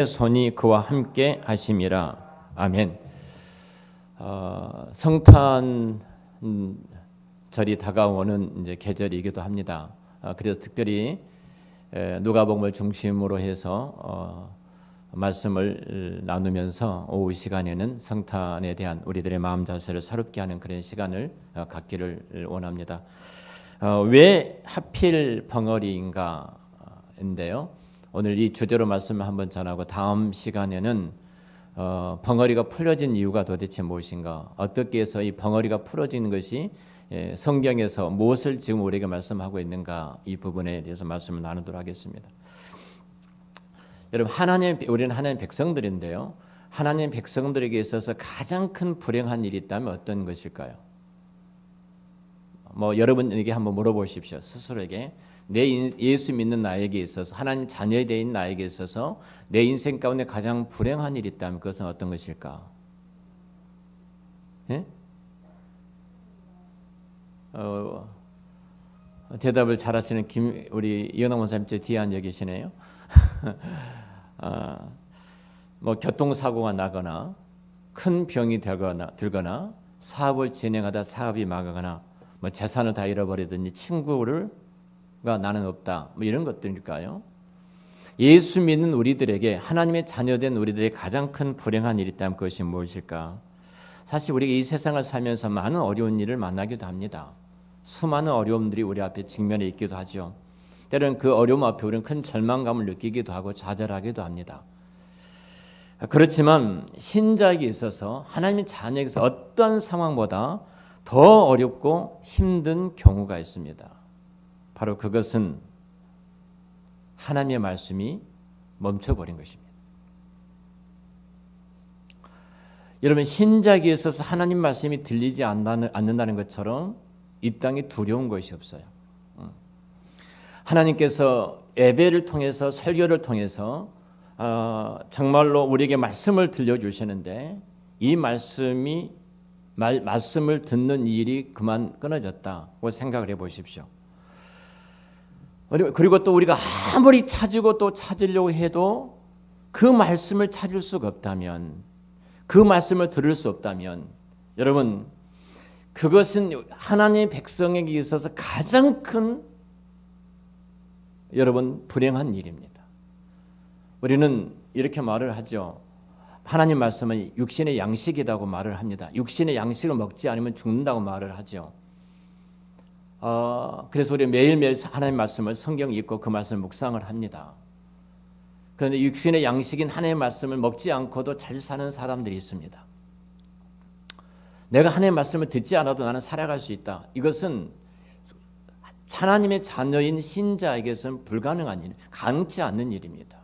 손이 그와 함께 하심이라. 아멘. 성탄 절이 다가오는 이제 계절이기도 합니다. 그래서 특별히 누가복음을 중심으로 해서 말씀을 나누면서 오후 시간에는 성탄에 대한 우리들의 마음 자세를 새롭게 하는 그런 시간을 갖기를 원합니다. 왜 하필 벙어리인가인데요. 오늘 이 주제로 말씀을 한번 전하고 다음 시간에는 벙어리가 풀어진 이유가 도대체 무엇인가, 어떻게 해서 이 벙어리가 풀어지는 것이 성경에서 무엇을 지금 우리에게 말씀하고 있는가, 이 부분에 대해서 말씀을 나누도록 하겠습니다. 여러분, 우리는 하나님 백성들인데요. 하나님 백성들에게 있어서 가장 큰 불행한 일이 있다면 어떤 것일까요? 여러분에게 한번 물어보십시오. 스스로에게. 예수 믿는 나에게 있어서, 하나님 자녀에 대한 나에게 있어서 내 인생 가운데 가장 불행한 일이 있다면 그것은 어떤 것일까? 예? 대답을 잘하시는 우리 이현아 원사님 저 뒤에 앉아 계시네요. 교통사고가 나거나 큰 병이 들거나 사업을 진행하다 사업이 망하거나 재산을 다 잃어버리든지 친구가 나는 없다, 이런 것들일까요? 예수 믿는 우리들에게, 하나님의 자녀된 우리들의 가장 큰 불행한 일이 있다면 그것이 무엇일까? 사실 우리가 이 세상을 살면서 많은 어려운 일을 만나기도 합니다. 수많은 어려움들이 우리 앞에 직면해 있기도 하죠. 때로는 그 어려움 앞에 우리는 큰 절망감을 느끼기도 하고 좌절하기도 합니다. 그렇지만 신자에게 있어서, 하나님의 자녀에게서 어떤 상황보다 더 어렵고 힘든 경우가 있습니다. 바로 그것은 하나님의 말씀이 멈춰버린 것입니다. 여러분, 신자에게 있어서 하나님 말씀이 들리지 않는다는 것처럼 이 땅에 두려운 것이 없어요. 하나님께서 예배를 통해서, 설교를 통해서 정말로 우리에게 말씀을 들려주시는데, 이 말씀을 듣는 일이 그만 끊어졌다고 생각을 해보십시오. 그리고 또 우리가 아무리 찾고 또 찾으려고 해도 그 말씀을 찾을 수가 없다면, 그 말씀을 들을 수 없다면, 여러분, 그것은 하나님의 백성에게 있어서 가장 큰 불행한 일입니다. 우리는 이렇게 말을 하죠. 하나님 말씀은 육신의 양식이라고 말을 합니다. 육신의 양식을 먹지 않으면 죽는다고 말을 하죠. 그래서 우리 매일매일 하나님 말씀을, 성경 읽고 그 말씀을 묵상을 합니다. 그런데 육신의 양식인 하나님의 말씀을 먹지 않고도 잘 사는 사람들이 있습니다. 내가 하나님의 말씀을 듣지 않아도 나는 살아갈 수 있다. 이것은 하나님의 자녀인 신자에게서는 불가능한 일, 가능치 않는 일입니다.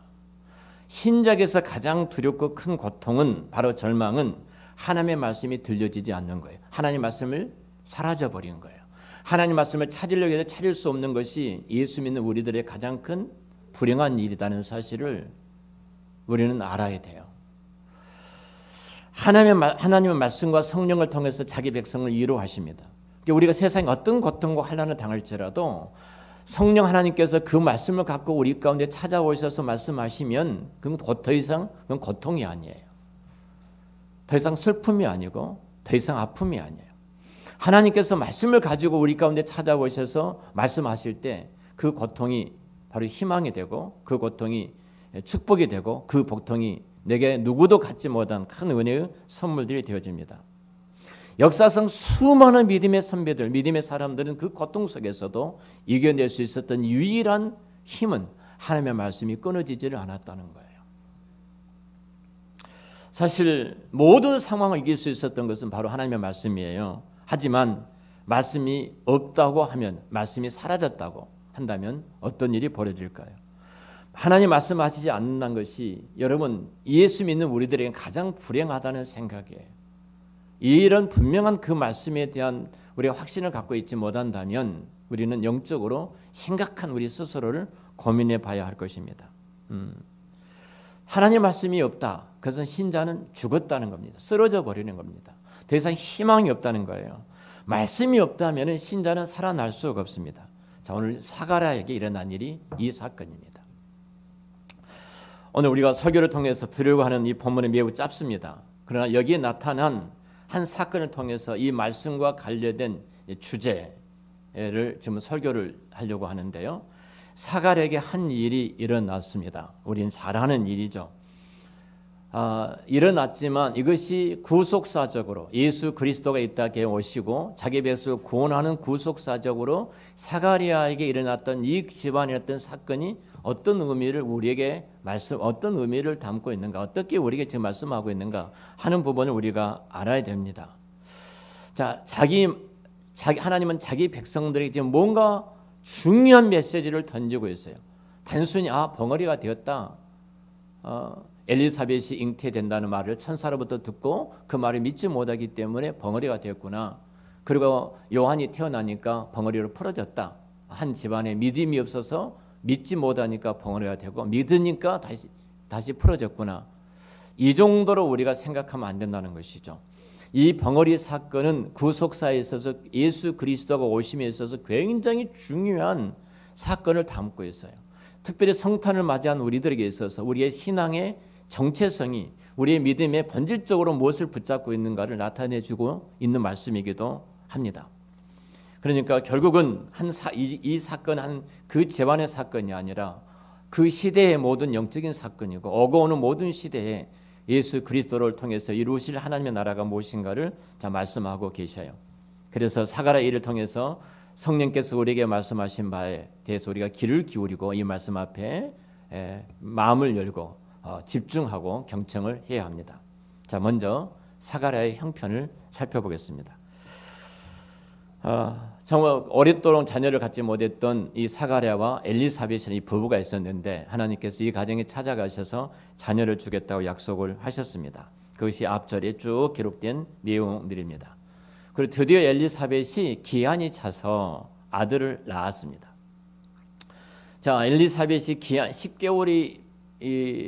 신자에게서 가장 두렵고 큰 고통은, 바로 절망은 하나님의 말씀이 들려지지 않는 거예요. 하나님의 말씀을 사라져버리는 거예요. 하나님 말씀을 찾으려고 해도 찾을 수 없는 것이 예수 믿는 우리들의 가장 큰 불행한 일이라는 사실을 우리는 알아야 돼요. 하나님의 말씀과 성령을 통해서 자기 백성을 위로하십니다. 우리가 세상에 어떤 고통과 환난을 당할지라도 성령 하나님께서 그 말씀을 갖고 우리 가운데 찾아오셔서 말씀하시면 그건 더 이상 그건 고통이 아니에요. 더 이상 슬픔이 아니고 더 이상 아픔이 아니에요. 하나님께서 말씀을 가지고 우리 가운데 찾아오셔서 말씀하실 때 그 고통이 바로 희망이 되고, 그 고통이 축복이 되고, 그 고통이 내게 누구도 갖지 못한 큰 은혜의 선물들이 되어집니다. 역사상 수많은 믿음의 선배들, 믿음의 사람들은 그 고통 속에서도 이겨낼 수 있었던 유일한 힘은 하나님의 말씀이 끊어지지를 않았다는 거예요. 사실 모든 상황을 이길 수 있었던 것은 바로 하나님의 말씀이에요. 하지만 말씀이 없다고 하면, 말씀이 사라졌다고 한다면 어떤 일이 벌어질까요? 하나님 말씀하시지 않는다는 것이, 여러분, 예수 믿는 우리들에게 가장 불행하다는 생각이에요. 이런 분명한 그 말씀에 대한 우리가 확신을 갖고 있지 못한다면 우리는 영적으로 심각한 우리 스스로를 고민해 봐야 할 것입니다. 하나님 말씀이 없다. 그것은 신자는 죽었다는 겁니다. 쓰러져 버리는 겁니다. 더 이상 희망이 없다는 거예요. 말씀이 없다면 신자는 살아날 수가 없습니다. 자, 오늘 사가랴에게 일어난 일이 이 사건입니다. 오늘 우리가 설교를 통해서 들으려고 하는 이 본문이 매우 짧습니다. 그러나 여기에 나타난 한 사건을 통해서 이 말씀과 관련된 주제를 지금 설교를 하려고 하는데요. 사갈에게 한 일이 일어났습니다. 우리는 잘 아는 일이죠. 일어났지만 이것이 구속사적으로 예수 그리스도가 이 땅에 오시고 자기 백성을 구원하는 구속사적으로 사가랴에게 일어났던 이 집안에 어떤 사건이 어떤 의미를 우리에게 어떤 의미를 담고 있는가, 어떻게 우리에게 지금 말씀하고 있는가 하는 부분을 우리가 알아야 됩니다. 자, 하나님은 자기 백성들에게 지금 뭔가 중요한 메시지를 던지고 있어요. 단순히 벙어리가 되었다. 엘리사벳이 잉태된다는 말을 천사로부터 듣고 그 말을 믿지 못하기 때문에 벙어리가 되었구나. 그리고 요한이 태어나니까 벙어리로 풀어졌다. 한 집안에 믿음이 없어서 믿지 못하니까 벙어리가 되고 믿으니까 다시 풀어졌구나. 이 정도로 우리가 생각하면 안 된다는 것이죠. 이 벙어리 사건은 구속사에 있어서 예수 그리스도가 오심에 있어서 굉장히 중요한 사건을 담고 있어요. 특별히 성탄을 맞이한 우리들에게 있어서 우리의 신앙의 정체성이 우리의 믿음에 본질적으로 무엇을 붙잡고 있는가를 나타내주고 있는 말씀이기도 합니다. 그러니까 결국은 이 사건 그 집안의 사건이 아니라 그 시대의 모든 영적인 사건이고 오고 오는 모든 시대에 예수 그리스도를 통해서 이루실 하나님의 나라가 무엇인가를 말씀하고 계셔요. 그래서 사가랴 일을 통해서 성령께서 우리에게 말씀하신 바에 대해서 우리가 귀를 기울이고 이 말씀 앞에 마음을 열고 집중하고 경청을 해야 합니다. 자, 먼저 사가랴의 형편을 살펴보겠습니다. 정말 오랫동안 자녀를 갖지 못했던 이 사가랴와 엘리사벳이라는 이 부부가 있었는데 하나님께서 이 가정에 찾아가셔서 자녀를 주겠다고 약속을 하셨습니다. 그것이 앞절에 쭉 기록된 내용들입니다. 그리고 드디어 엘리사벳이 기한이 차서 아들을 낳았습니다. 자, 엘리사벳이 기한 10개월이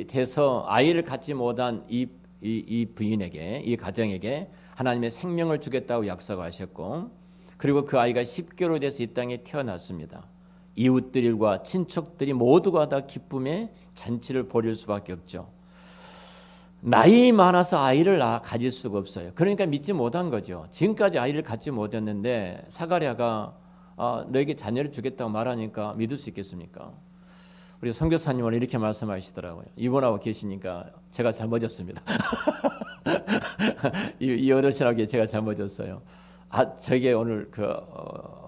돼서 아이를 갖지 못한 이 부인에게, 이 가정에게 하나님의 생명을 주겠다고 약속하셨고, 그리고 그 아이가 10개월이 돼서 이 땅에 태어났습니다. 이웃들과 친척들이 모두가 다 기쁨의 잔치를 벌일 수밖에 없죠. 나이 많아서 아이를 가질 수가 없어요. 그러니까 믿지 못한 거죠. 지금까지 아이를 갖지 못했는데 사가랴가 너에게 자녀를 주겠다고 말하니까 믿을 수 있겠습니까? 우리 선교사님은 이렇게 말씀하시더라고요. 이분하고 계시니까 제가 잘못했습니다. 이 어르신에게 제가 잘못했어요. 저에게 오늘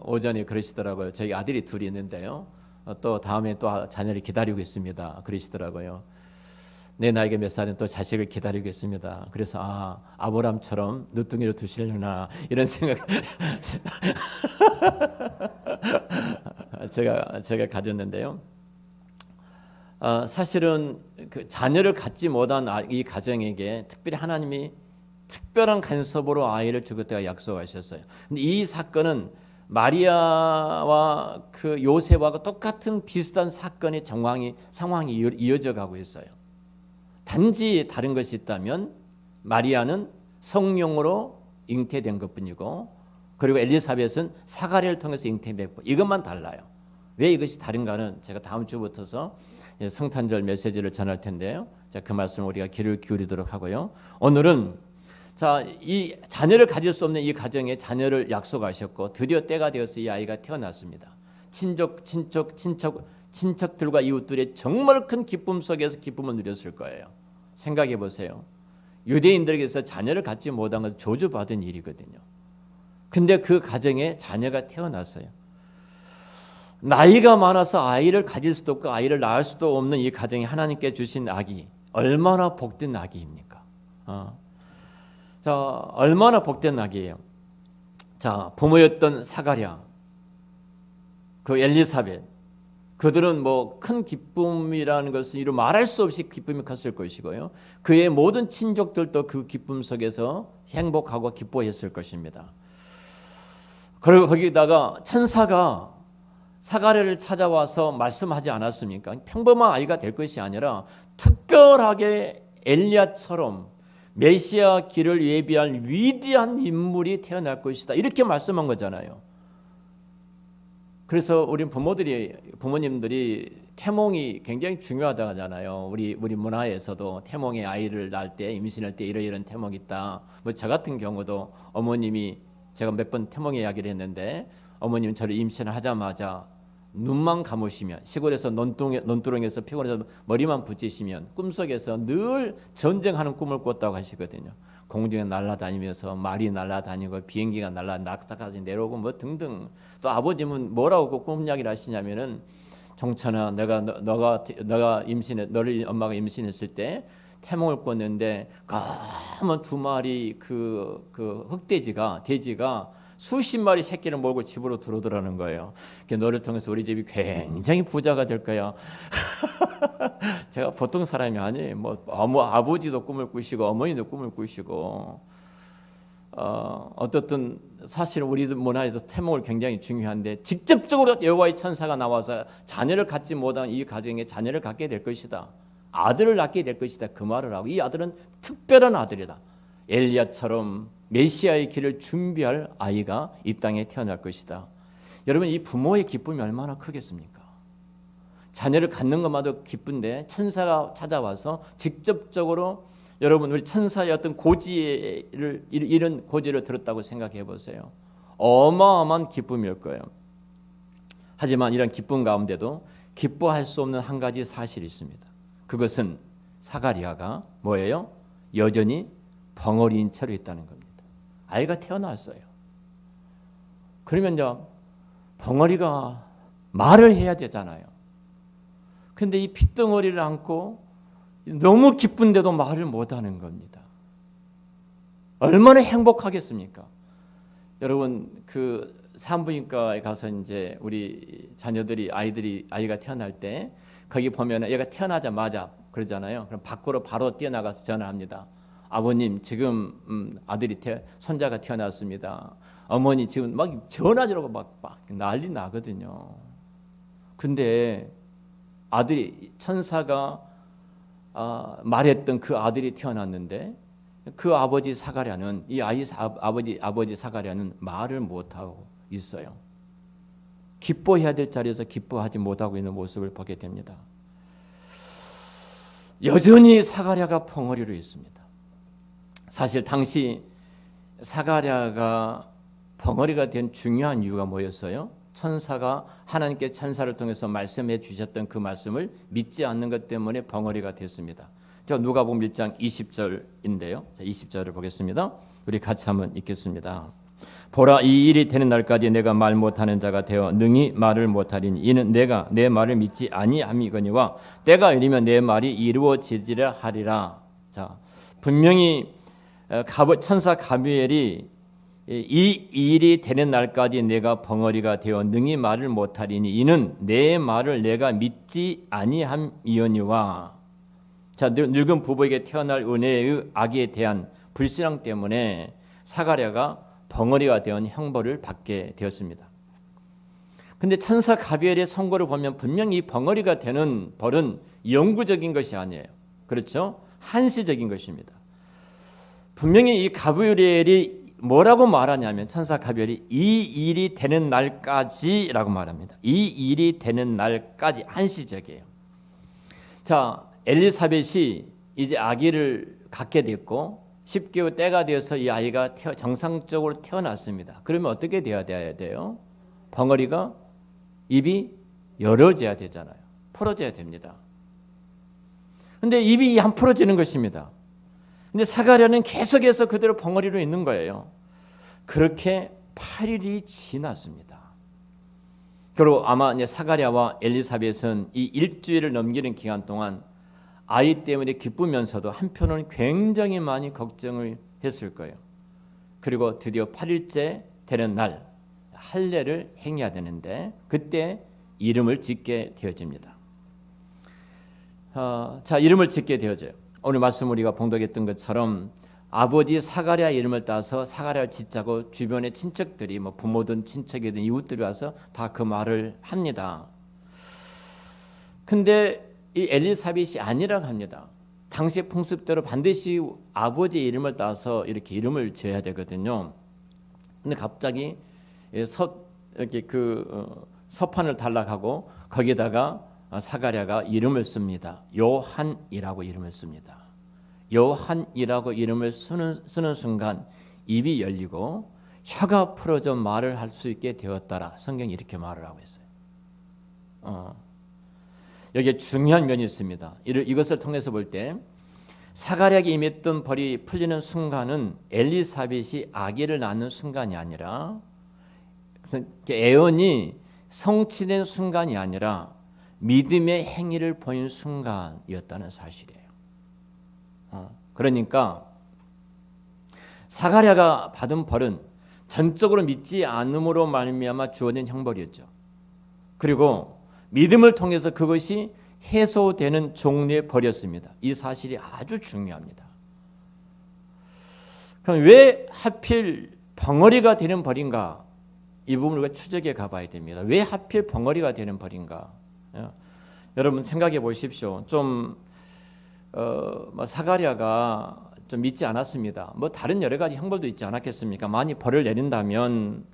오전에 그러시더라고요. 저희 아들이 둘이 있는데요. 또 다음에 또 자녀를 기다리고 있습니다. 그러시더라고요. 내 나이가 몇 살은 또 자식을 기다리고 있습니다. 그래서 아브람처럼 늦둥이를 두시려나 이런 생각 제가 가졌는데요. 사실은 그 자녀를 갖지 못한 이 가정에게 특별히 하나님이 특별한 간섭으로 아이를 주겠다고 약속하셨어요. 근데 이 사건은 마리아와 그 요셉하고 똑같은 비슷한 사건의 상황이 이어져 가고 있어요. 단지 다른 것이 있다면 마리아는 성령으로 잉태된 것뿐이고, 그리고 엘리사벳은 사가랴를 통해서 잉태됐고, 이것만 달라요. 왜 이것이 다른가는 제가 다음 주부터서 성탄절 메시지를 전할 텐데요. 자, 그 말씀 우리가 귀를 기울이도록 하고요. 오늘은 이 자녀를 가질 수 없는 이 가정에 자녀를 약속하셨고 드디어 때가 되어서 이 아이가 태어났습니다. 친척들과 이웃들의 정말 큰 기쁨 속에서 기쁨을 누렸을 거예요. 생각해 보세요. 유대인들에게서 자녀를 갖지 못한 것은 저주받은 일이거든요. 근데 그 가정에 자녀가 태어났어요. 나이가 많아서 아이를 가질 수도 없고 아이를 낳을 수도 없는 이 가정에 하나님께 주신 아기, 얼마나 복된 아기입니까? 얼마나 복된 아기예요. 부모였던 사가랴, 그 엘리사벳, 그들은 큰 기쁨이라는 것은 이루 말할 수 없이 기쁨이 컸을 것이고요. 그의 모든 친족들도 그 기쁨 속에서 행복하고 기뻐했을 것입니다. 그리고 거기다가 천사가 사가랴를 찾아와서 말씀하지 않았습니까? 평범한 아이가 될 것이 아니라 특별하게 엘리야처럼 메시아 길을 예비할 위대한 인물이 태어날 것이다. 이렇게 말씀한 거잖아요. 그래서 우리 부모님들이 태몽이 굉장히 중요하다고 하잖아요. 우리 문화에서도 태몽의 아이를 낳을 때 임신할 때 이런 태몽이 있다. 뭐 저 같은 경우도 어머님이 제가 몇 번 태몽 이야기를 했는데 어머님 저를 임신을 하자마자 눈만 감으시면 시골에서 논두렁에서 피곤해서 머리만 붙이시면 꿈속에서 늘 전쟁하는 꿈을 꿨다고 하시거든요. 공중에 날아다니면서 말이 날아다니고 비행기가 낙하까지 내려오고 뭐 등등. 또 아버님은 뭐라고 꿈 이야기를 하시냐면은 종천아, 너가 너를 엄마가 임신했을 때 태몽을 꿨는데 까만 두 마리 그 흑돼지가 돼지가 수십 마리 새끼를 몰고 집으로 들어오더라는 거예요. 너를 통해서 우리 집이 굉장히 부자가 될 거야. 제가 보통 사람이 아니에요. 뭐 아버지도 꿈을 꾸시고 어머니도 꿈을 꾸시고 어떻든 사실 우리 문화에서 태몽을 굉장히 중요한데 직접적으로 여호와의 천사가 나와서 자녀를 갖지 못한 이 가정에 자녀를 갖게 될 것이다. 아들을 낳게 될 것이다. 그 말을 하고 이 아들은 특별한 아들이다. 엘리야처럼 메시아의 길을 준비할 아이가 이 땅에 태어날 것이다. 여러분 이 부모의 기쁨이 얼마나 크겠습니까? 자녀를 갖는 것마도 기쁜데 천사가 찾아와서 직접적으로 여러분 우리 천사의 어떤 고지를 이런 고지를 들었다고 생각해 보세요. 어마어마한 기쁨일 거예요. 하지만 이런 기쁨 가운데도 기뻐할 수 없는 한 가지 사실이 있습니다. 그것은 사가랴가 뭐예요? 여전히 벙어리인 채로 있다는 겁니다. 아이가 태어났어요. 그러면 이제 벙어리가 말을 해야 되잖아요. 근데 이 핏덩어리를 안고 너무 기쁜데도 말을 못하는 겁니다. 얼마나 행복하겠습니까? 여러분 그 산부인과에 가서 이제 우리 아이가 태어날 때 거기 보면 얘가 태어나자마자 그러잖아요. 그럼 밖으로 바로 뛰어나가서 전화합니다. 아버님 지금 손자가 태어났습니다. 어머니 지금 막 전화주라고 막 난리 나거든요. 근데 천사가 말했던 그 아들이 태어났는데 그 아버지 사가랴는 이 아이 아버지 사가랴는 말을 못하고 있어요. 기뻐해야 될 자리에서 기뻐하지 못하고 있는 모습을 보게 됩니다. 여전히 사가랴가 벙어리로 있습니다. 사실 당시 사가랴가 벙어리가 된 중요한 이유가 뭐였어요? 천사가 하나님께 천사를 통해서 말씀해 주셨던 그 말씀을 믿지 않는 것 때문에 벙어리가 됐습니다. 저 누가복음 1장 20절인데요. 20절을 보겠습니다. 우리 같이 한번 읽겠습니다. 보라, 이 일이 되는 날까지 내가 말 못하는 자가 되어 능히 말을 못하리니 이는 내가 내 말을 믿지 아니함이거니와 때가 이르면 내 말이 이루어지리라 하리라. 자, 분명히 천사 가브리엘이 이 일이 되는 날까지 내가 벙어리가 되어 능히 말을 못하리니 이는 내 말을 내가 믿지 아니함이거니와. 자, 늙은 부부에게 태어날 은혜의 아기에 대한 불신앙 때문에 사가랴가 벙어리가 되어 형벌을 받게 되었습니다. 근데 천사 가브리엘의 선고를 보면 분명히 이 벙어리가 되는 벌은 영구적인 것이 아니에요. 그렇죠? 한시적인 것입니다. 분명히 이 가브리엘이 뭐라고 말하냐면 천사 가브리엘이 이 일이 되는 날까지라고 말합니다. 이 일이 되는 날까지 한시적이에요. 자, 엘리사벳이 이제 아기를 갖게 됐고 10개월 때가 되어서 이 아이가 정상적으로 태어났습니다. 그러면 어떻게 돼야 돼요? 벙어리가 입이 열어져야 되잖아요. 풀어져야 됩니다. 근데 입이 안 풀어지는 것입니다. 근데 사가랴는 계속해서 그대로 벙어리로 있는 거예요. 그렇게 8일이 지났습니다. 그리고 아마 이제 사가랴와 엘리사벳은 이 일주일을 넘기는 기간 동안 아이 때문에 기쁘면서도 한편으로는 굉장히 많이 걱정을 했을 거예요. 그리고 드디어 8일째 되는 날 할례를 행해야 되는데 그때 이름을 짓게 되어집니다. 자, 이름을 짓게 되어져요. 오늘 말씀 우리가 봉독했던 것처럼 아버지 사가랴 이름을 따서 사가랴를 짓자고 주변의 친척들이 뭐 부모든 친척이든 이웃들이 와서 다 그 말을 합니다. 근데 이 엘리사벳이 아니라고 합니다. 당시의 풍습대로 반드시 아버지의 이름을 따서 이렇게 이름을 지어야 되거든요. 근데 갑자기 이렇게 서판을 달락하고 거기다가 사가랴가 이름을 씁니다. 요한이라고 이름을 씁니다. 요한이라고 이름을 쓰는 순간 입이 열리고 혀가 풀어져 말을 할 수 있게 되었더라. 성경이 이렇게 말을 하고 있어요. 여기에 중요한 면이 있습니다. 이것을 통해서 볼 때 사가랴에게 임했던 벌이 풀리는 순간은 엘리사벳이 아기를 낳는 순간이 아니라 예언이 성취된 순간이 아니라 믿음의 행위를 보인 순간이었다는 사실이에요. 그러니까 사가랴가 받은 벌은 전적으로 믿지 않음으로 말미암아 주어진 형벌이었죠. 그리고 믿음을 통해서 그것이 해소되는 종류의 벌이었습니다. 이 사실이 아주 중요합니다. 그럼 왜 하필 벙어리가 되는 벌인가? 이 부분을 우리가 추적해 가봐야 됩니다. 왜 하필 벙어리가 되는 벌인가? 여러분 생각해 보십시오. 사가랴가 좀 믿지 않았습니다. 다른 여러 가지 형벌도 있지 않았겠습니까? 많이 벌을 내린다면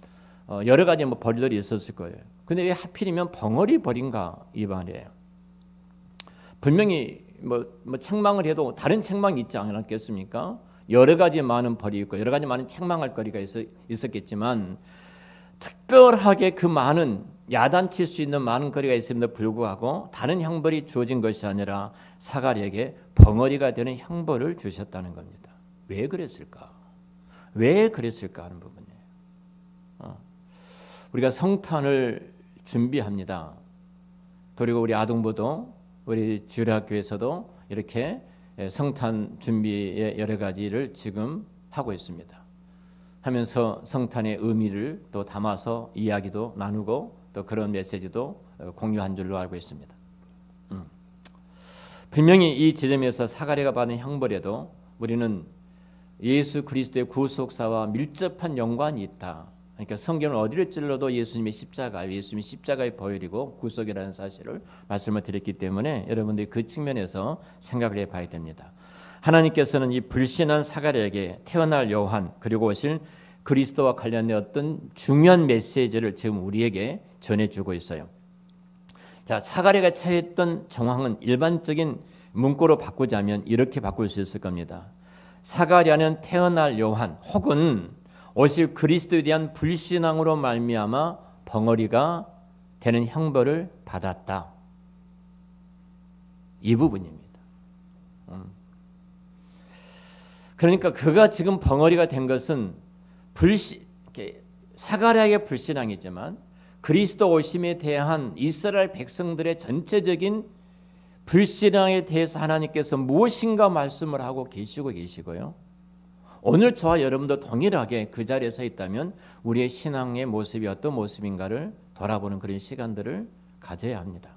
여러 가지 벌들이 있었을 거예요. 근데 왜 하필이면 벙어리 벌인가 이 말이에요. 분명히 책망을 해도 다른 책망이 있지 않았겠습니까? 여러 가지 많은 벌이 있고 여러 가지 많은 책망할 거리가 있었겠지만 특별하게 그 많은 야단칠 수 있는 많은 거리가 있음에도 불구하고 다른 형벌이 주어진 것이 아니라 사가랴에게 벙어리가 되는 형벌을 주셨다는 겁니다. 왜 그랬을까? 왜 그랬을까 하는 부분이에요. 우리가 성탄을 준비합니다. 그리고 우리 아동부도 우리 주일학교에서도 이렇게 성탄 준비의 여러 가지를 지금 하고 있습니다. 하면서 성탄의 의미를 또 담아서 이야기도 나누고 또 그런 메시지도 공유한 줄로 알고 있습니다. 분명히 이 지점에서 사가랴가 받은 형벌에도 우리는 예수 그리스도의 구속사와 밀접한 연관이 있다. 그러니까 성경을 어디를 찔러도 예수님이 십자가의 보혈이고 구속이라는 사실을 말씀을 드렸기 때문에 여러분들이 그 측면에서 생각을 해봐야 됩니다. 하나님께서는 이 불신한 사가랴에게 태어날 요한 그리고 오실 그리스도와 관련된 어떤 중요한 메시지를 지금 우리에게 전해주고 있어요. 자, 사가랴가 처했던 정황은 일반적인 문구로 바꾸자면 이렇게 바꿀 수 있을 겁니다. 사가랴는 태어날 요한 혹은 오실 그리스도에 대한 불신앙으로 말미암아 벙어리가 되는 형벌을 받았다. 이 부분입니다. 그러니까 그가 지금 벙어리가 된 것은 사가랴의 불신앙이지만 그리스도 오심에 대한 이스라엘 백성들의 전체적인 불신앙에 대해서 하나님께서 무엇인가 말씀을 하고 계시고요. 오늘 저와 여러분도 동일하게 그 자리에 서 있다면 우리의 신앙의 모습이 어떤 모습인가를 돌아보는 그런 시간들을 가져야 합니다.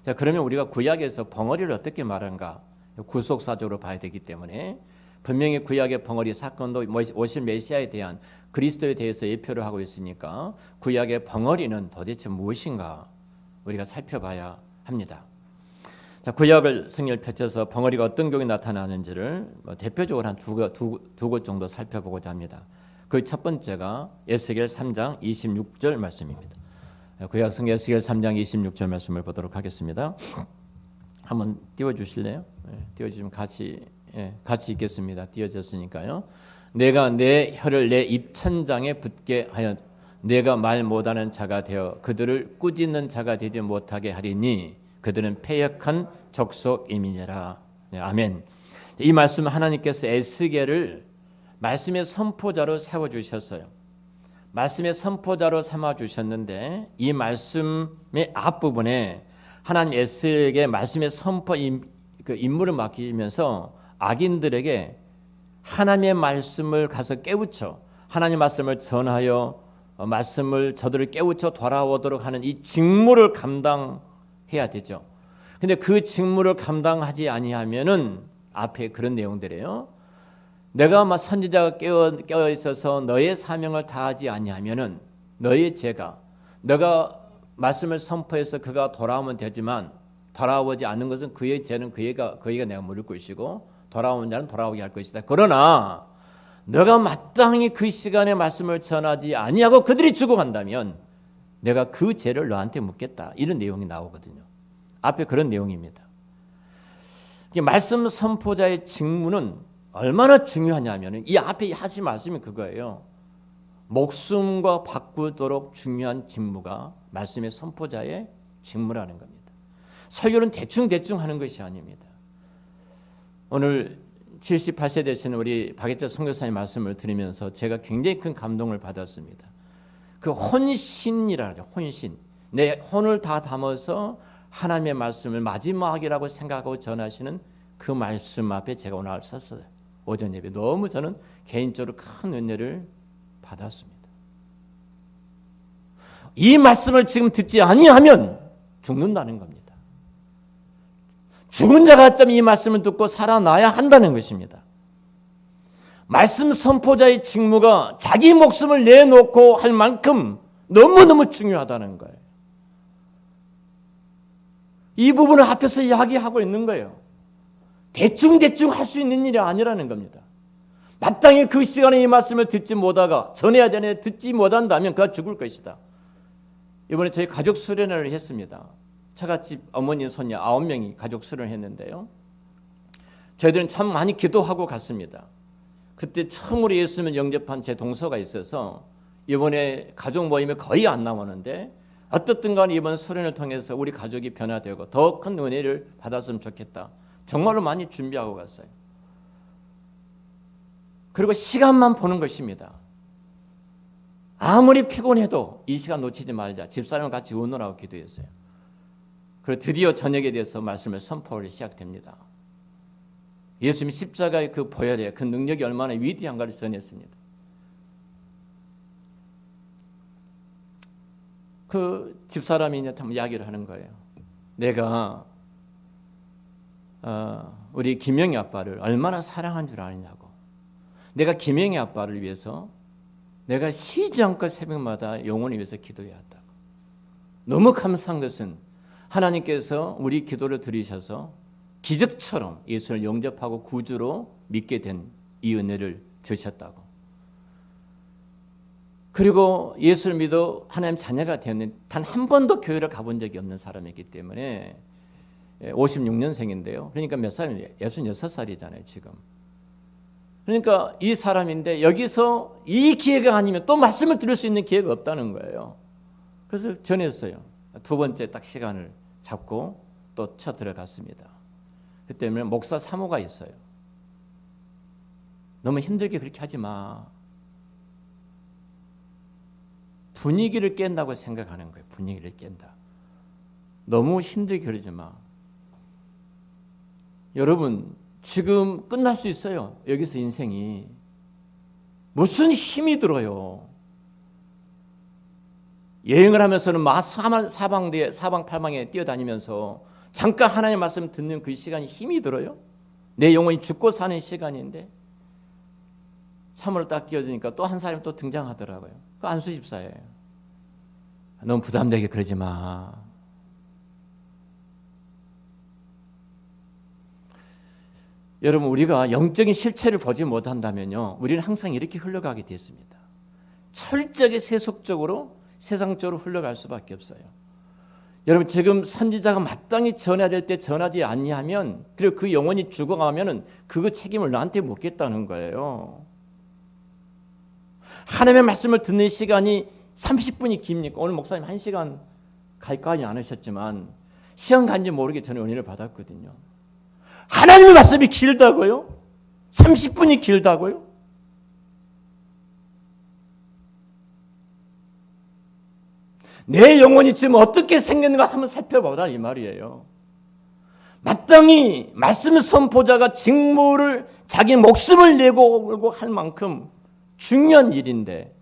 자, 그러면 우리가 구약에서 벙어리를 어떻게 말한가? 구속사적으로 봐야 되기 때문에 분명히 구약의 벙어리 사건도 오실 메시아에 대한 그리스도에 대해서 예표를 하고 있으니까 구약의 벙어리는 도대체 무엇인가 우리가 살펴봐야 합니다. 자, 구약을 성경을 펼쳐서 벙어리가 어떤 경우에 나타나는지를 대표적으로 한 두 곳 정도 살펴보고자 합니다. 그 첫 번째가 에스겔 3장 26절 말씀입니다. 구약 성경 에스겔 3장 26절 말씀을 보도록 하겠습니다. 한번 띄워주실래요? 띄워주시면 같이 읽겠습니다. 띄워졌으니까요. 내가 내 혀를 내 입천장에 붙게 하여 내가 말 못하는 자가 되어 그들을 꾸짖는 자가 되지 못하게 하리니 그들은 패역한 족속임이니라. 아멘. 이 말씀은 하나님께서 에스겔을 말씀의 선포자로 세워주셨어요. 말씀의 선포자로 삼아주셨는데 이 말씀의 앞부분에 하나님 에스겔에게 말씀의 선포 임무를 맡기면서 악인들에게 하나님의 말씀을 가서 깨우쳐 하나님의 말씀을 전하여 말씀을 저들을 깨우쳐 돌아오도록 하는 이 직무를 감당해야 되죠. 근데 그 직무를 감당하지 아니하면은 앞에 그런 내용들이에요. 내가 선지자가 깨어 있어서 너의 사명을 다하지 아니하면은 너의 죄가 너가 말씀을 선포해서 그가 돌아오면 되지만 돌아오지 않는 것은 그의 죄는 그이가 내가 물을 것이고 돌아오는 자는 돌아오게 할 것이다. 그러나 너가 마땅히 그 시간에 말씀을 전하지 아니하고 그들이 죽어간다면 내가 그 죄를 너한테 묻겠다. 이런 내용이 나오거든요. 앞에 그런 내용입니다. 말씀 선포자의 직무는 얼마나 중요하냐면 이 앞에 하신 말씀이 그거예요. 목숨과 바꾸도록 중요한 직무가 말씀의 선포자의 직무라는 겁니다. 설교는 대충 하는 것이 아닙니다. 오늘 78세 되시는 우리 박예태 선교사님 말씀을 들으면서 제가 굉장히 큰 감동을 받았습니다. 그 혼신이라 그래요. 혼신. 내 혼을 다 담아서 하나님의 말씀을 마지막이라고 생각하고 전하시는 그 말씀 앞에 제가 오늘 썼어요. 오전 예배. 너무 저는 개인적으로 큰 은혜를 받았습니다. 이 말씀을 지금 듣지 아니하면 죽는다는 겁니다. 죽은 자가 있다면 이 말씀을 듣고 살아나야 한다는 것입니다. 말씀 선포자의 직무가 자기 목숨을 내놓고 할 만큼 너무너무 중요하다는 거예요. 이 부분을 앞에서 이야기하고 있는 거예요. 대충 할 수 있는 일이 아니라는 겁니다. 마땅히 그 시간에 이 말씀을 듣지 못하가 전해야 되는데 듣지 못한다면 그가 죽을 것이다. 이번에 저희 가족 수련회를 했습니다. 처갓집 어머니 손녀 9명이 가족 수련을 했는데요. 저희들은 참 많이 기도하고 갔습니다. 그때 처음으로 예수님을 영접한 제 동서가 있어서 이번에 가족 모임에 거의 안 나오는데 어떻든 간에 이번 수련을 통해서 우리 가족이 변화되고 더 큰 은혜를 받았으면 좋겠다. 정말로 많이 준비하고 갔어요. 그리고 시간만 보는 것입니다. 아무리 피곤해도 이 시간 놓치지 말자. 집사람과 같이 오느라고 기도했어요. 그리고 드디어 저녁에 대해서 말씀을 선포하기 시작됩니다. 예수님이 십자가의 그 보혈에 그 능력이 얼마나 위대한가를 전했습니다. 그 집사람이 이제 참 이야기를 하는 거예요. 내가 우리 김영희 아빠를 얼마나 사랑한 줄 아느냐고. 내가 김영희 아빠를 위해서 내가 쉬지 않고 새벽마다 영혼을 위해서 기도해야 한다고. 너무 감사한 것은 하나님께서 우리 기도를 들으셔서 기적처럼 예수를 영접하고 구주로 믿게 된 이 은혜를 주셨다고. 그리고 예수를 믿어 하나님 자녀가 되었는데 단 한 번도 교회를 가본 적이 없는 사람이기 때문에 56년생인데요. 그러니까 몇 살이에요? 66살이잖아요 지금. 그러니까 이 사람인데 여기서 이 기회가 아니면 또 말씀을 들을 수 있는 기회가 없다는 거예요. 그래서 전했어요. 두 번째 딱 시간을 잡고 또 쳐 들어갔습니다. 그때 목사 사모가 있어요. 너무 힘들게 그렇게 하지 마. 분위기를 깬다고 생각하는 거예요. 분위기를 깬다. 너무 힘들게 그러지 마. 여러분 지금 끝날 수 있어요. 여기서 인생이. 무슨 힘이 들어요. 여행을 하면서는 사방팔방에 뛰어다니면서 잠깐 하나님의 말씀 듣는 그 시간이 힘이 들어요. 내 영혼이 죽고 사는 시간인데 3월 딱 끼어드니까 또 한 사람이 또 등장하더라고요. 그 안수 집사예요. 너무 부담되게 그러지 마. 여러분 우리가 영적인 실체를 보지 못한다면요, 우리는 항상 이렇게 흘러가게 됐습니다. 철저하게 세속적으로 세상적으로 흘러갈 수밖에 없어요. 여러분 지금 선지자가 마땅히 전해야 될 때 전하지 아니하면, 그리고 그 영혼이 죽어가면은 그 책임을 나한테 묻겠다는 거예요. 하나님의 말씀을 듣는 시간이 30분이 깁니까? 오늘 목사님 1시간 가까이 안 하셨지만 시간 간지 모르게 저는 은혜를 받았거든요. 하나님의 말씀이 길다고요? 30분이 길다고요? 내 영혼이 지금 어떻게 생겼는가 한번 살펴보라 이 말이에요. 마땅히 말씀 선포자가 직무를 자기 목숨을 내고 할 만큼 중요한 일인데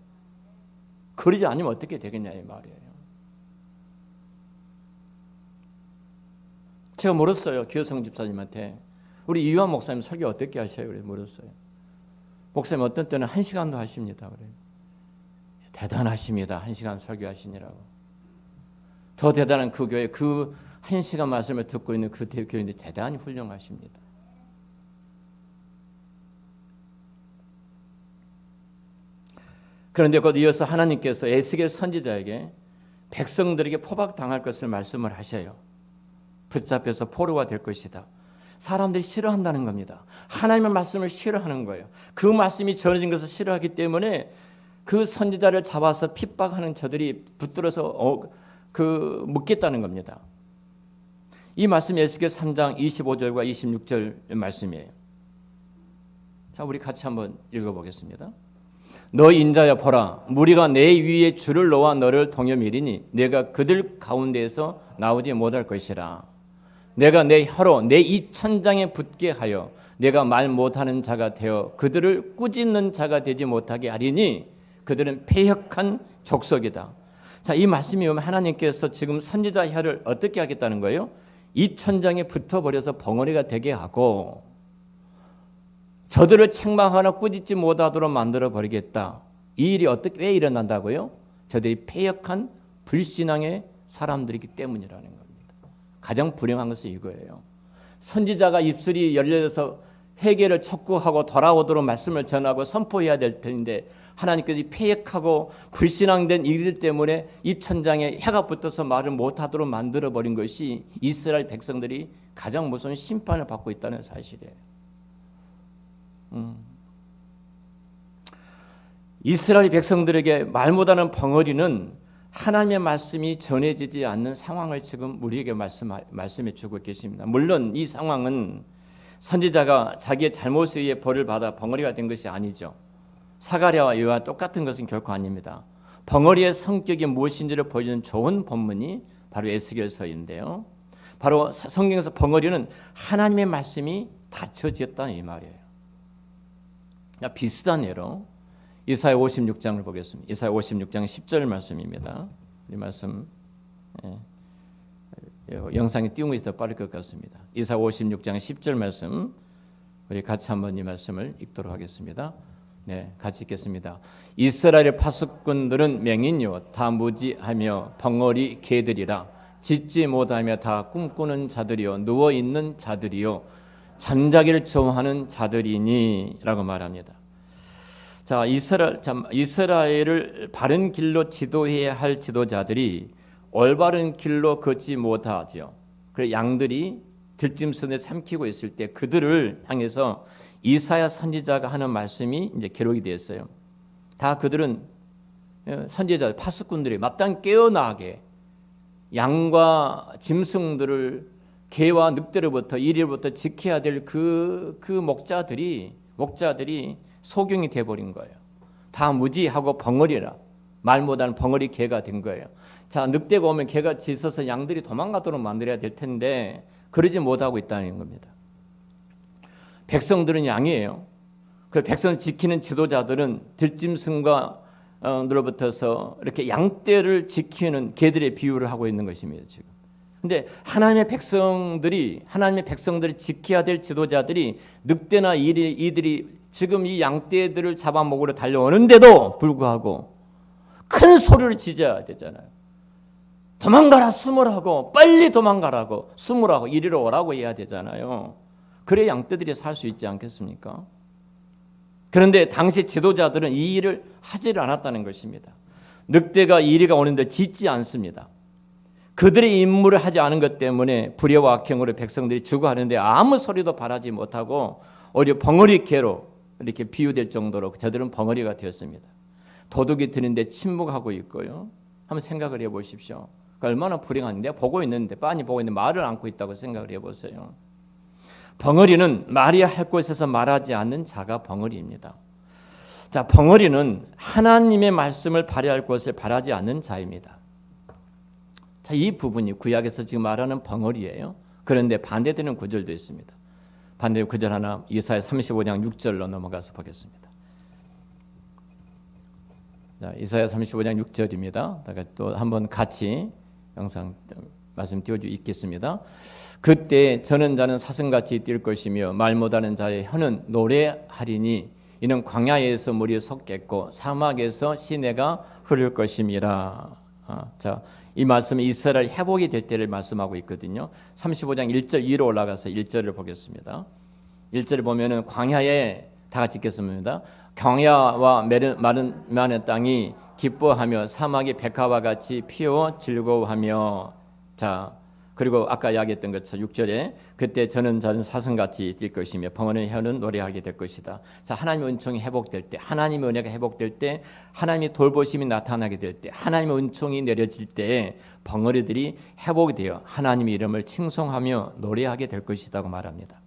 그러지 않으면 어떻게 되겠냐 이 말이에요. 제가 물었어요. 기호성 집사님한테. 우리 이유한 목사님 설교 어떻게 하셔요? 그래서 물었어요. 목사님 어떤 때는 1시간도 하십니다. 그래요. 대단하십니다. 1시간 설교하시니라고. 더 대단한 그 교회, 그 1시간 말씀을 듣고 있는 그 교회인데 대단히 훌륭하십니다. 그런데 곧 이어서 하나님께서 에스겔 선지자에게 백성들에게 포박당할 것을 말씀을 하셔요. 붙잡혀서 포로가 될 것이다. 사람들이 싫어한다는 겁니다. 하나님의 말씀을 싫어하는 거예요. 그 말씀이 전해진 것을 싫어하기 때문에 그 선지자를 잡아서 핍박하는 저들이 붙들어서 묻겠다는 겁니다. 이 말씀이 에스겔 3장 25절과 26절 말씀이에요. 자, 우리 같이 한번 읽어보겠습니다. 너 인자여 보라, 무리가 내 위에 줄을 놓아 너를 동여미리니 내가 그들 가운데에서 나오지 못할 것이라. 내가 내 혀로 내 입 천장에 붙게 하여 내가 말 못하는 자가 되어 그들을 꾸짖는 자가 되지 못하게 하리니 그들은 패역한 족속이다. 자, 이 말씀이 오면 하나님께서 지금 선지자 혀를 어떻게 하겠다는 거예요? 입 천장에 붙어버려서 벙어리가 되게 하고 저들을 책망하거나 꾸짖지 못하도록 만들어 버리겠다. 이 일이 왜 일어난다고요? 저들이 패역한 불신앙의 사람들이기 때문이라는 겁니다. 가장 불행한 것은 이거예요. 선지자가 입술이 열려서 회개를 촉구하고 돌아오도록 말씀을 전하고 선포해야 될 텐데 하나님께서 패역하고 불신앙된 이들 때문에 입천장에 해가 붙어서 말을 못하도록 만들어버린 것이 이스라엘 백성들이 가장 무서운 심판을 받고 있다는 사실이에요. 이스라엘 백성들에게 말 못하는 벙어리는 하나님의 말씀이 전해지지 않는 상황을 지금 우리에게 말씀해 주고 계십니다. 물론 이 상황은 선지자가 자기의 잘못에 의해 벌을 받아 벙어리가 된 것이 아니죠. 사가랴와 이와 똑같은 것은 결코 아닙니다. 벙어리의 성격이 무엇인지를 보여주는 좋은 본문이 바로 에스겔서인데요. 바로 성경에서 벙어리는 하나님의 말씀이 닫혀졌다는 이 말이에요. 비슷한 예로 이사야 56장을 보겠습니다. 이사야 56장 10절 말씀입니다. 이 말씀 영상이 띄우고 있어 빠를 것 같습니다. 이사야 56장 10절 말씀 우리 같이 한번 이 말씀을 읽도록 하겠습니다. 네, 같이 읽겠습니다. 이스라엘의 파수꾼들은 맹인요 다 무지하며 벙어리 개들이라 짖지 못하며 다 꿈꾸는 자들이요 누워 있는 자들이요 잠자기를 좋아하는 자들이니라고 말합니다. 자, 이스라엘을 바른 길로 지도해야 할 지도자들이 올바른 길로 걷지 못하죠. 그래서 양들이 들짐승에 삼키고 있을 때 그들을 향해서 이사야 선지자가 하는 말씀이 이제 기록이 되었어요. 다 그들은 선지자 파수꾼들이 마땅히 깨어나게 양과 짐승들을 개와 늑대로부터 이리로부터 지켜야 될 그 목자들이 소경이 돼버린 거예요. 다 무지하고 벙어리라 말 못하는 벙어리 개가 된 거예요. 자, 늑대가 오면 개가 짖어서 양들이 도망가도록 만들어야 될 텐데 그러지 못하고 있다는 겁니다. 백성들은 양이에요. 그 백성을 지키는 지도자들은 들짐승과 으로부터서 이렇게 양떼를 지키는 개들의 비유를 하고 있는 것입니다. 지금. 근데 하나님의 백성들이 지켜야 될 지도자들이 늑대나 이들이 지금 이 양떼들을 잡아먹으러 달려오는데도 불구하고 큰 소리를 지져야 되잖아요. 도망가라 숨으라고, 빨리 도망가라고, 숨으라고, 이리로 오라고 해야 되잖아요. 그래야 양떼들이 살 수 있지 않겠습니까? 그런데 당시 지도자들은 이 일을 하지를 않았다는 것입니다. 늑대가 이리가 오는데 짖지 않습니다. 그들의 임무를 하지 않은 것 때문에 불의와 악행으로 백성들이 죽어가는데 아무 소리도 바라지 못하고 오히려 벙어리 개로 이렇게 비유될 정도로 저들은 벙어리가 되었습니다. 도둑이 드는데 침묵하고 있고요. 한번 생각을 해보십시오. 그러니까 얼마나 불행한데 보고 있는데 빤히 보고 있는데 말을 않고 있다고 생각을 해보세요. 벙어리는 말해야 할 곳에서 말하지 않는 자가 벙어리입니다. 자, 벙어리는 하나님의 말씀을 발휘할 곳을 발하지 않는 자입니다. 자, 이 부분이 구약에서 지금 말하는 벙어리예요. 그런데 반대되는 구절도 있습니다. 반대 구절 하나 이사야 35장 6절로 넘어가서 보겠습니다. 자, 이사야 35장 6절입니다. 또 한번 같이 영상 말씀 띄워주 있겠습니다. 그때 저는 자는 사슴같이 뛸 것이며 말 못하는 자의 혀는 노래하리니 이는 광야에서 물이 솟겠고 사막에서 시내가 흐를 것임이라. 자, 이 말씀은 이스라엘 회복이 될 때를 말씀하고 있거든요. 35장 1절 위로 올라가서 1절을 보겠습니다. 1절을 보면은 광야에 다 같이 읽겠습니다. 광야와 마른 땅이 기뻐하며 사막이 백화와 같이 피어 즐거워하며. 자, 그리고 아까 이야기했던 것처럼 6절에 그때 저는 사슴같이 뛸 것이며 벙어리는 혀는 노래하게 될 것이다. 자, 하나님의 은총이 회복될 때, 하나님의 은혜가 회복될 때, 하나님의 돌보심이 나타나게 될 때, 하나님의 은총이 내려질 때 벙어리들이 회복이 되어 하나님의 이름을 칭송하며 노래하게 될 것이라고 말합니다.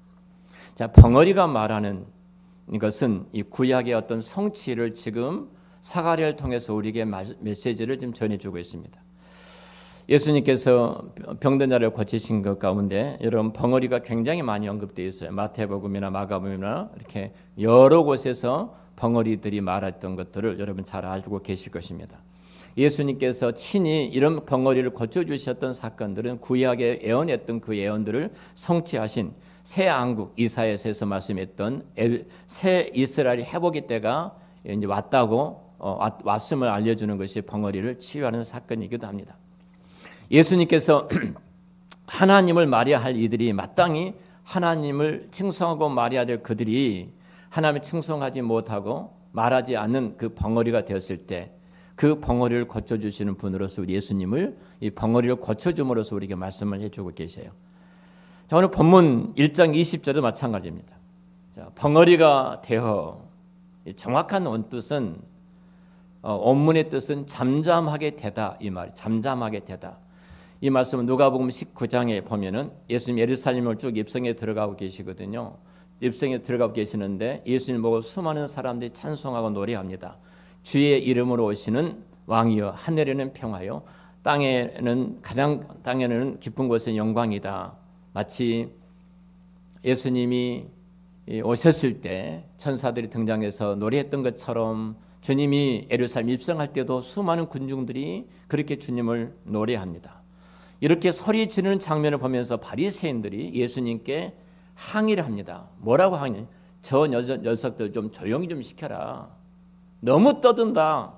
자, 벙어리가 말하는 이것은 이 구약의 어떤 성취를 지금 사가랴를 통해서 우리에게 메시지를 좀 전해주고 있습니다. 예수님께서 병든 자를 고치신 것 가운데 여러분 벙어리가 굉장히 많이 언급되어 있어요. 마태복음이나 마가복음이나 이렇게 여러 곳에서 벙어리들이 말했던 것들을 여러분 잘 알고 계실 것입니다. 예수님께서 친히 이런 벙어리를 고쳐주셨던 사건들은 구약에 예언했던 그 예언들을 성취하신 새 왕국 이사야서에서 말씀했던 새 이스라엘의 회복의 때가 이제 왔다고 왔음을 알려주는 것이 벙어리를 치유하는 사건이기도 합니다. 예수님께서 하나님을 말해야 할 이들이 마땅히 하나님을 칭송하고 말해야 될 그들이 하나님을 칭송하지 못하고 말하지 않는 그 벙어리가 되었을 때 그 벙어리를 고쳐주시는 분으로서 우리 예수님을 이 벙어리를 고쳐줌으로써 우리에게 말씀을 해주고 계세요. 자, 오늘 본문 1장 20절도 마찬가지입니다. 자, 벙어리가 되어 정확한 원뜻은 원문의 뜻은 잠잠하게 되다 이 말이 잠잠하게 되다. 이 말씀은 누가복음 19장에 보면은 예수님 예루살렘을 쭉 입성에 들어가고 계시거든요. 입성에 들어가고 계시는데 예수님 보고 수많은 사람들이 찬송하고 노래합니다. 주의 이름으로 오시는 왕이여 하늘에는 평화요 땅에는 깊은 곳에 영광이다. 마치 예수님이 오셨을 때 천사들이 등장해서 노래했던 것처럼 주님이 예루살렘 입성할 때도 수많은 군중들이 그렇게 주님을 노래합니다. 이렇게 소리 지르는 장면을 보면서 바리새인들이 예수님께 항의를 합니다. 뭐라고 항의? 저 녀석들 좀 조용히 좀 시켜라. 너무 떠든다.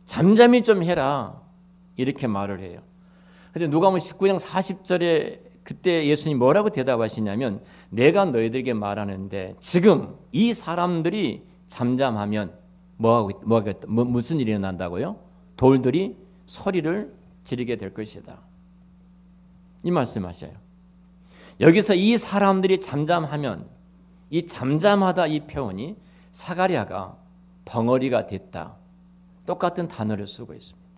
잠잠히 좀 해라. 이렇게 말을 해요. 그런데 누가복음 19장 40절에 그때 예수님이 뭐라고 대답하시냐면 내가 너희들에게 말하는데 지금 이 사람들이 잠잠하면 무슨 일이 일어난다고요? 돌들이 소리를 지르게 될 것이다. 이 말씀하셔요. 여기서 이 사람들이 잠잠하면 이 잠잠하다 이 표현이 사가랴가 벙어리가 됐다. 똑같은 단어를 쓰고 있습니다.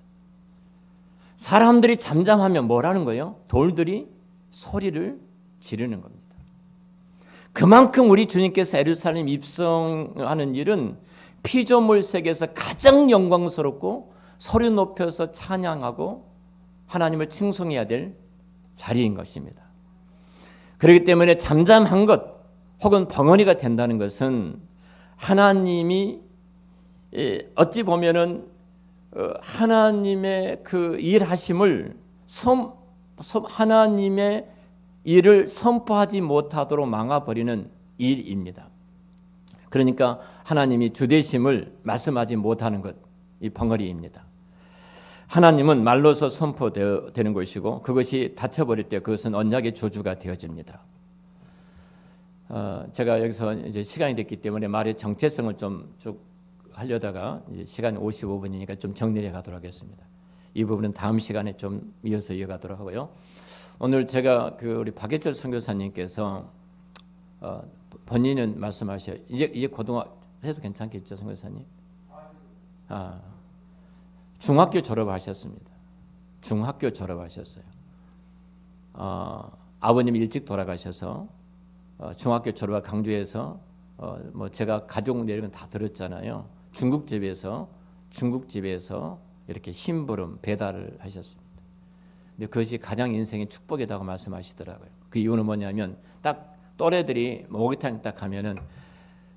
사람들이 잠잠하면 뭐라는 거예요? 돌들이 소리를 지르는 겁니다. 그만큼 우리 주님께서 예루살렘 입성하는 일은 피조물 세계에서 가장 영광스럽고 소리 높여서 찬양하고 하나님을 칭송해야 될 자리인 것입니다. 그렇기 때문에 잠잠한 것 혹은 벙어리가 된다는 것은 하나님이 어찌 보면은 하나님의 그 일하심을 하나님의 일을 선포하지 못하도록 막아버리는 일입니다. 그러니까 하나님이 주되심을 말씀하지 못하는 것, 이 벙어리입니다. 하나님은 말로서 선포되는 것이고 그것이 닫혀버릴 때 그것은 언약의 저주가 되어집니다. 제가 여기서 이제 시간이 됐기 때문에 말의 정체성을 좀 쭉 하려다가 이제 시간이 55분이니까 좀 정리해 가도록 하겠습니다. 이 부분은 다음 시간에 좀 이어서 이어가도록 하고요. 오늘 제가 우리 박예철 선교사님께서 본인은 말씀하셔요. 이제 고등학교 해도 괜찮겠죠, 선교사님? 중학교 졸업하셨습니다. 중학교 졸업하셨어요. 아버님이 일찍 돌아가셔서 중학교 졸업한 강주에서 뭐 제가 가족 내용은 다 들었잖아요. 중국집에서 이렇게 심부름 배달을 하셨습니다. 근데 그것이 가장 인생의 축복이라고 말씀하시더라고요. 그 이유는 뭐냐면 딱 또래들이 목욕탕 딱 가면은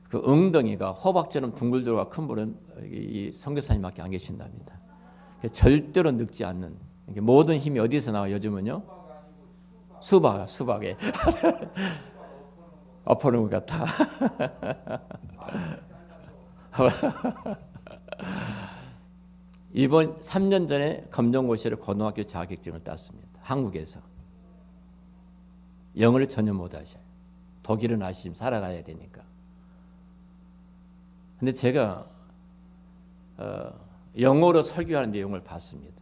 그 엉덩이가 호박처럼 둥글 들어가 큰 분은 이 선교사님밖에 안 계신답니다. 절대로 늙지 않는 모든 힘이 어디서 나와 요즘은요? 수박에 엎어놓은 것 같아. 이번 3년 전에 검정고시를 고등학교 자격증을 땄습니다. 한국에서. 영어를 전혀 못하셔요. 독일은 아시면 살아가야 되니까. 근데 제가 영어로 설교하는 내용을 봤습니다.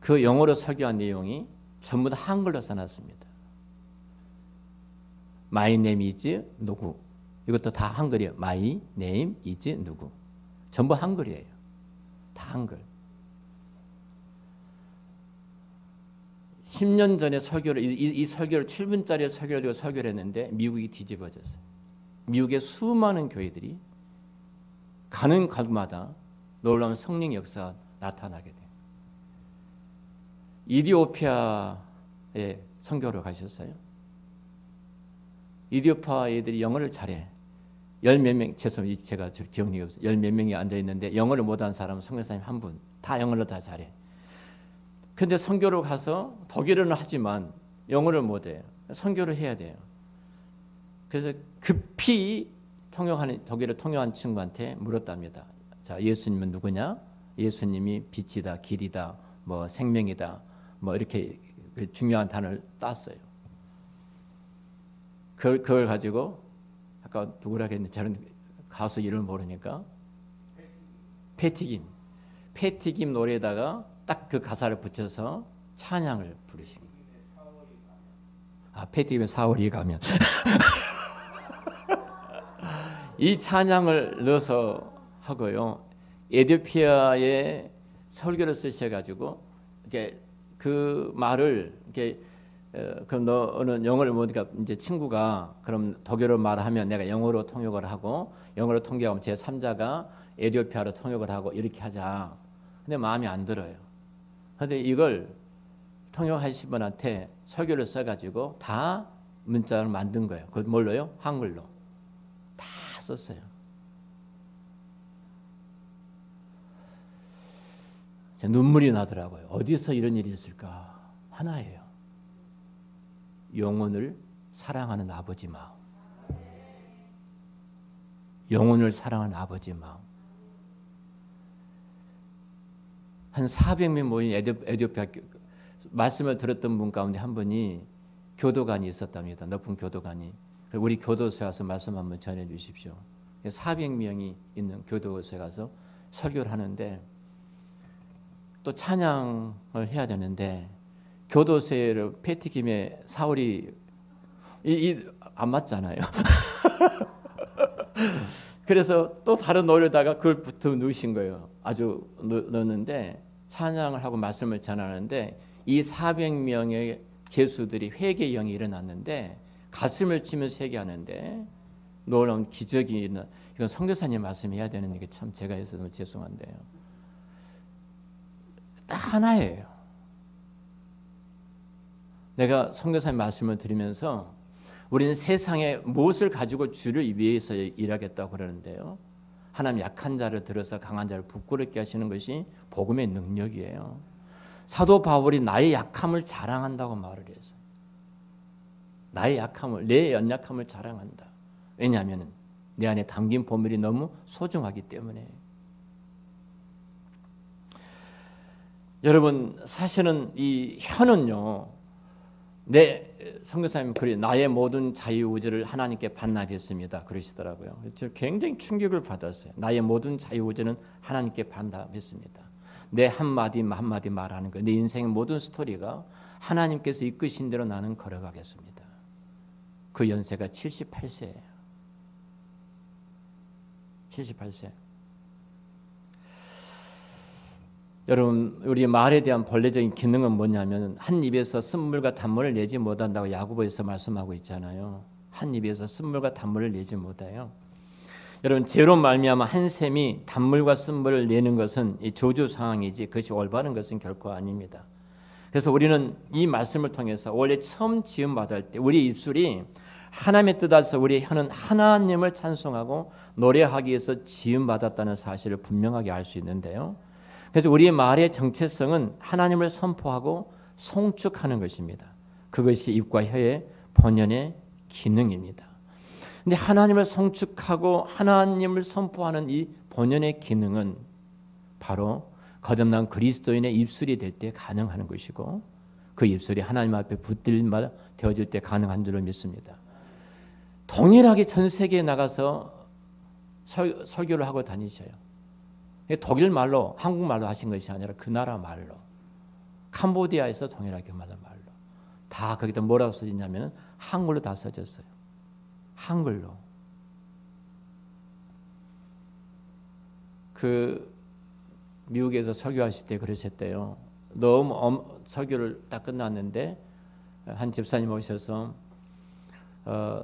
그 영어로 설교한 내용이 전부 다 한글로 써놨습니다. My name is 누구. 이것도 다 한글이에요. My name is 누구. 전부 한글이에요. 다 한글. 10년 전에 설교를 이 설교를 7분짜리 설교를 가지고 설교를 했는데 미국이 뒤집어졌어요. 미국의 수많은 교회들이 가는 곳마다 놀라운 성령 역사가 나타나게 돼요. 이디오피아에 선교로 가셨어요. 이디오피아 애들이 영어를 잘해. 열 몇 명, 죄송합니다. 제가 기억력이 없어요. 열 몇 명이 앉아 있는데 영어를 못하는 사람은 선교사님 한 분. 다 영어를 다 잘해. 근데 선교로 가서 독일어는 하지만 영어를 못해요. 선교를 해야 돼요. 그래서 급히 통역하는 독일어 통역한 친구한테 물었답니다. 자, 예수님은 누구냐? 예수님이 빛이다, 길이다, 뭐 생명이다, 뭐 이렇게 중요한 단어를 땄어요. 그걸 가지고 아까 누구라 했는데 저는 가수 이름을 모르니까 패티김 노래에다가 딱 그 가사를 붙여서 찬양을 부르신 거예요. 아, 패티김의 4월이 가면 이 찬양을 넣어서 하고요. 에티오피아에 설교를 쓰셔가지고 이렇게 그 말을 이렇게 그럼 너는 영어를 모르니까 이제 친구가 그럼 독일어 말하면 내가 영어로 통역을 하고 영어로 통역하면 제 3자가 에티오피아로 통역을 하고 이렇게 하자. 근데 마음에 안 들어요. 근데 이걸 통역하신 분한테 설교를 써가지고 다 문자를 만든 거예요. 그걸 뭘로요? 한글로 다 썼어요. 제 눈물이 나더라고요. 어디서 이런 일이 있을까? 하나예요. 영혼을 사랑하는 아버지 마음. 영혼을 사랑하는 아버지 마음. 한 400명 모인 에티오피아 말씀을 들었던 분 가운데 한 분이 교도관이 있었답니다. 높은 교도관이. 우리 교도소에 가서 말씀 한번 전해 주십시오. 400명이 있는 교도소에 가서 설교를 하는데 또 찬양을 해야 되는데 교도소를 패티김의 사월이 안 맞잖아요. 그래서 또 다른 노래다가 그걸 붙어 넣으신 거예요. 아주 넣었는데 찬양을 하고 말씀을 전하는데 이 400명의 죄수들이 회개의 영이 일어났는데 가슴을 치면서 회개하는데 놀라운 기적이 일어나. 이건 선교사님 말씀해야 되는 게 참 제가 해서 너무 죄송한데요. 딱 하나예요. 내가 선교사님 말씀을 드리면서 우리는 세상에 무엇을 가지고 주를 위해서 일하겠다고 그러는데요. 하나님 약한 자를 들어서 강한 자를 부끄럽게 하시는 것이 복음의 능력이에요. 사도 바울이 나의 약함을 자랑한다고 말을 했어요. 나의 약함을, 내 연약함을 자랑한다. 왜냐하면 내 안에 담긴 보물이 너무 소중하기 때문에. 여러분 사실은 이 혀는요. 내 선교사님 그래 나의 모든 자유의지를 하나님께 반납했습니다. 그러시더라고요. 저 굉장히 충격을 받았어요. 나의 모든 자유의지는 하나님께 반납했습니다. 내 한마디 한마디 말하는 거, 내 인생의 모든 스토리가 하나님께서 이끄신 대로 나는 걸어가겠습니다. 그 연세가 78세예요. 78세. 여러분 우리 말에 대한 본래적인 기능은 뭐냐면 한 입에서 쓴물과 단물을 내지 못한다고 야고보에서 말씀하고 있잖아요. 한 입에서 쓴물과 단물을 내지 못해요. 여러분 죄로 말미암아 한 샘이 단물과 쓴물을 내는 것은 이 저주 상황이지 그것이 올바른 것은 결코 아닙니다. 그래서 우리는 이 말씀을 통해서 원래 처음 지음 받을 때 우리 입술이 하나님의 뜻에서 우리 혀는 하나님을 찬송하고 노래하기 위해서 지음 받았다는 사실을 분명하게 알 수 있는데요. 그래서 우리의 말의 정체성은 하나님을 선포하고 송축하는 것입니다. 그것이 입과 혀의 본연의 기능입니다. 근데 하나님을 송축하고 하나님을 선포하는 이 본연의 기능은 바로 거듭난 그리스도인의 입술이 될 때 가능한 것이고 그 입술이 하나님 앞에 붙들마 되어질 때 가능한 줄을 믿습니다. 동일하게 전 세계에 나가서 설교를 하고 다니셔요. 독일 말로 한국말로 하신 것이 아니라 그 나라 말로 캄보디아에서 동일하게 말하는 말로 다 거기다 뭐라고 써지냐면 한글로 다 써졌어요. 한글로. 그 미국에서 설교하실 때 그러셨대요. 너무 설교를 딱 끝났는데 한 집사님 오셔서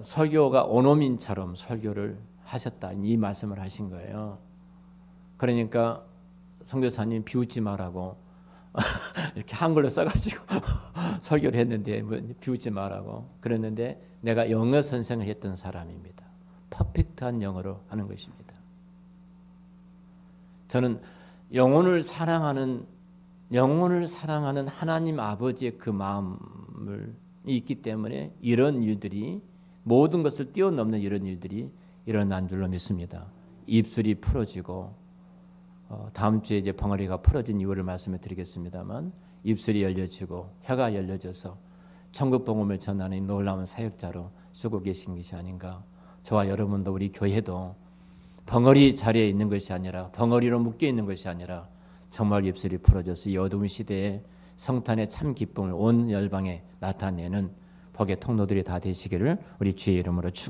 설교가 원어민처럼 설교를 하셨다 이 말씀을 하신 거예요. 그러니까 선교사님 비웃지 말라고 이렇게 한글로 써가지고 설교를 했는데 비웃지 말라고 그랬는데 내가 영어 선생을 했던 사람입니다. 퍼펙트한 영어로 하는 것입니다. 저는 영혼을 사랑하는 하나님 아버지의 그 마음을 있기 때문에 이런 일들이 모든 것을 뛰어넘는 이런 일들이 일어난 줄로 믿습니다. 입술이 풀어지고 다음 주에 이제 벙어리가 풀어진 이유를 말씀을 드리겠습니다만 입술이 열려지고 혀가 열려져서 천국 복음을 전하는 놀라운 사역자로 쓰고 계신 것이 아닌가. 저와 여러분도 우리 교회도 벙어리 자리에 있는 것이 아니라 벙어리로 묶여 있는 것이 아니라 정말 입술이 풀어져서 이 어두운 시대에 성탄의 참 기쁨을 온 열방에 나타내는 복의 통로들이 다 되시기를 우리 주의 이름으로 축원합니다.